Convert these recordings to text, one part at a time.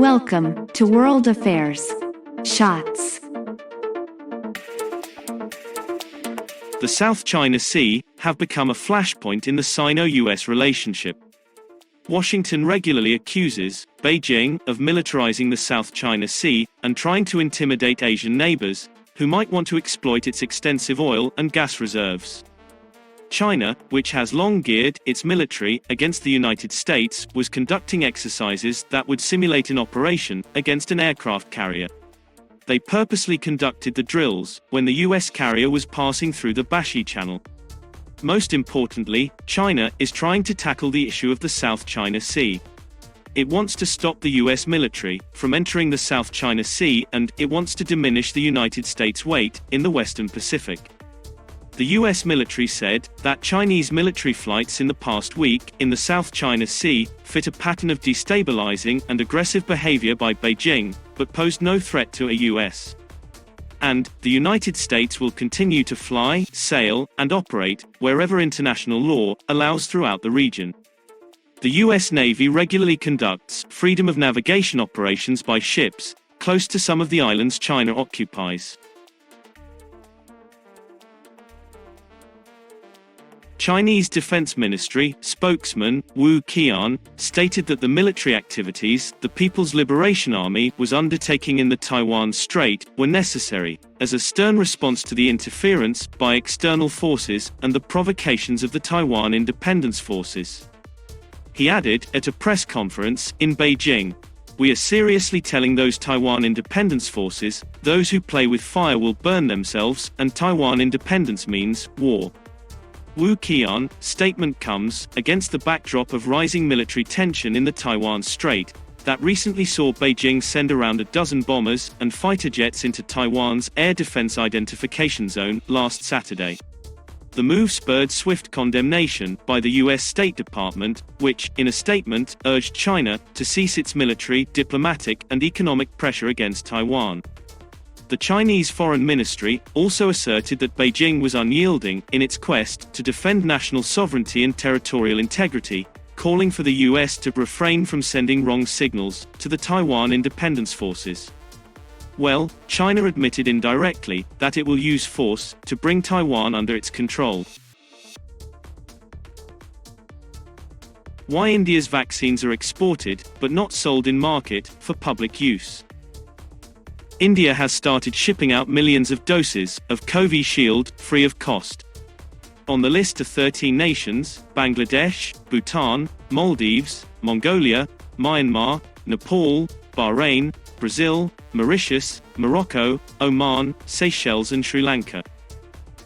Welcome to World Affairs. Shots. The South China Sea have become a flashpoint in the Sino-U.S. relationship. Washington regularly accuses Beijing of militarizing the South China Sea and trying to intimidate Asian neighbors who might want to exploit its extensive oil and gas reserves. China, which has long geared its military against the United States, was conducting exercises that would simulate an operation against an aircraft carrier. They purposely conducted the drills when the U.S. carrier was passing through the Bashi Channel. Most importantly, China is trying to tackle the issue of the South China Sea. It wants to stop the U.S. military from entering the South China Sea, and it wants to diminish the United States' weight in the Western Pacific. The U.S. military said that Chinese military flights in the past week in the South China Sea fit a pattern of destabilizing and aggressive behavior by Beijing, but posed no threat to a U.S. And the United States will continue to fly, sail, and operate wherever international law allows throughout the region. The U.S. Navy regularly conducts freedom of navigation operations by ships close to some of the islands China occupies. Chinese Defense Ministry spokesman Wu Qian stated that the military activities the People's Liberation Army was undertaking in the Taiwan Strait were necessary, as a stern response to the interference by external forces and the provocations of the Taiwan Independence Forces. He added at a press conference in Beijing, "We are seriously telling those Taiwan Independence Forces, those who play with fire will burn themselves, and Taiwan independence means war." Wu Qian's statement comes against the backdrop of rising military tension in the Taiwan Strait that recently saw Beijing send around a dozen bombers and fighter jets into Taiwan's Air Defense Identification Zone last Saturday. The move spurred swift condemnation by the U.S. State Department, which, in a statement, urged China to cease its military, diplomatic, and economic pressure against Taiwan. The Chinese Foreign Ministry also asserted that Beijing was unyielding in its quest to defend national sovereignty and territorial integrity, calling for the U.S. to refrain from sending wrong signals to the Taiwan Independence Forces. Well, China admitted indirectly that it will use force to bring Taiwan under its control. Why India's vaccines are exported, but not sold in market, for public use. India has started shipping out millions of doses of Covishield free of cost. On the list of 13 nations, Bangladesh, Bhutan, Maldives, Mongolia, Myanmar, Nepal, Bahrain, Brazil, Mauritius, Morocco, Oman, Seychelles and Sri Lanka.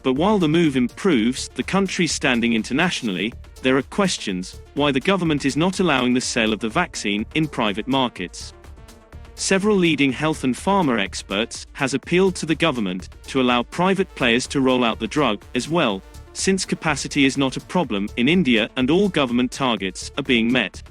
But while the move improves the country's standing internationally, there are questions why the government is not allowing the sale of the vaccine in private markets. Several leading health and pharma experts has appealed to the government to allow private players to roll out the drug as well, since capacity is not a problem in India and all government targets are being met.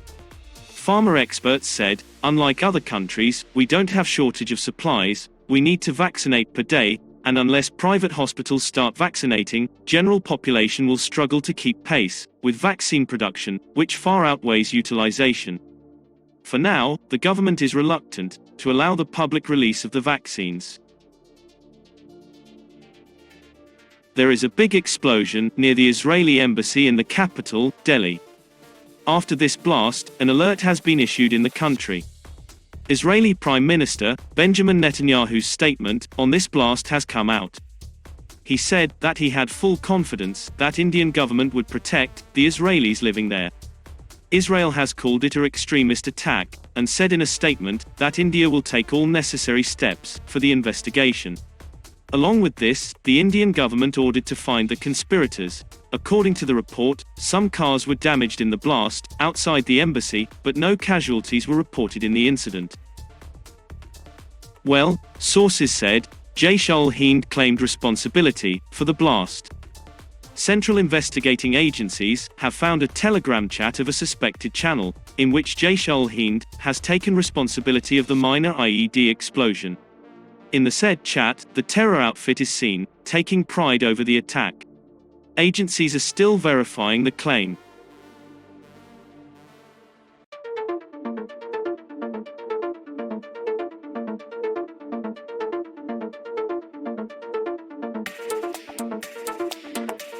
Pharma experts said, unlike other countries, we don't have shortage of supplies, we need to vaccinate per day, and unless private hospitals start vaccinating, general population will struggle to keep pace with vaccine production, which far outweighs utilization. For now, the government is reluctant to allow the public release of the vaccines. There is a big explosion near the Israeli embassy in the capital, Delhi. After this blast, an alert has been issued in the country. Israeli Prime Minister Benjamin Netanyahu's statement on this blast has come out. He said that he had full confidence that Indian government would protect the Israelis living there. Israel has called it an extremist attack, and said in a statement that India will take all necessary steps for the investigation. Along with this, the Indian government ordered to find the conspirators. According to the report, some cars were damaged in the blast outside the embassy, but no casualties were reported in the incident. Well, sources said, Jaish-ul-Hind claimed responsibility for the blast. Central investigating agencies have found a Telegram chat of a suspected channel, in which Jaish-ul-Hind has taken responsibility of the minor IED explosion. In the said chat, the terror outfit is seen taking pride over the attack. Agencies are still verifying the claim.